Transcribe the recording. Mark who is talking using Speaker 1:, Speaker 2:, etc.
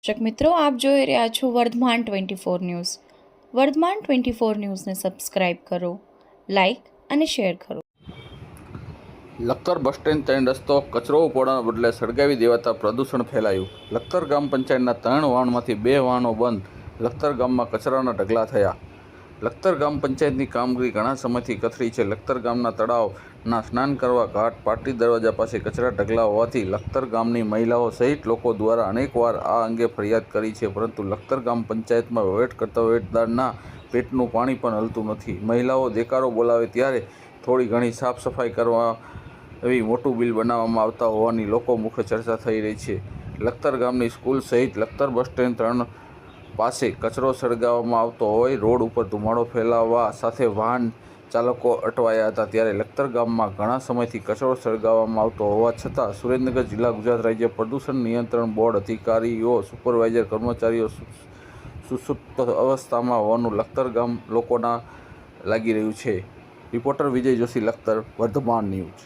Speaker 1: દર્શક મિત્રો, આપ જોઈ રહ્યા છો વર્ધમાન 24 ન્યૂઝ. વર્ધમાન 24 ન્યૂઝને સબસ્ક્રાઇબ કરો, લાઇક અને શેર કરો.
Speaker 2: લખતર બસ સ્ટેન્ડ 3 રસ્તો કચરો ઉપાડવાના બદલે સળગાવી દેવાતા પ્રદૂષણ ફેલાયું. લખતર ગ્રામ પંચાયતના 3 વાહનમાંથી 2 વાહનો બંધ. લખતર ગામમાં કચરાના ઢગલા થયા. લખતર ગ્રામ પંચાયતની કામગીરી ઘણા સમયથી કથળી છે. લખતર ગામના તળાવના સ્નાન કરવા ઘાટ પાટી દરવાજા પાસે કચરા ઢગલા હોવાથી લખતર ગામની મહિલાઓ સહિત લોકો દ્વારા અનેકવાર આ અંગે ફરિયાદ કરી છે, પરંતુ લખતર ગ્રામ પંચાયતમાં વહીવટ કરતા વહીવટદારના પેટનું પાણી પણ હલતું નથી. મહિલાઓ દેકારો બોલાવે ત્યારે થોડી ઘણી સાફ સફાઈ કરવા એવી મોટું બિલ બનાવવામાં આવતા હોવાની લોકો મુખ્ય ચર્ચા થઈ રહી છે. લખતર ગામની સ્કૂલ સહિત લખતર બસ સ્ટેન્ડ 3 પાસે કચરો સળગાવવામાં આવતો હોય રોડ ઉપર ધુમાડો ફેલાવવા સાથે વાહન ચાલકો અટવાયા હતા. ત્યારે લખતર ગામમાં ઘણા સમયથી કચરો સળગાવવામાં આવતો હોવા છતાં સુરેન્દ્રનગર જિલ્લા ગુજરાત રાજ્ય પ્રદૂષણ નિયંત્રણ બોર્ડ અધિકારીઓ સુપરવાઇઝર કર્મચારીઓ સુસુપ્ત અવસ્થામાં હોવાનું લખતર ગામ લોકોના લાગી રહ્યું છે. રિપોર્ટર વિજય જોશી, લખતર, વર્ધમાન ન્યૂઝ.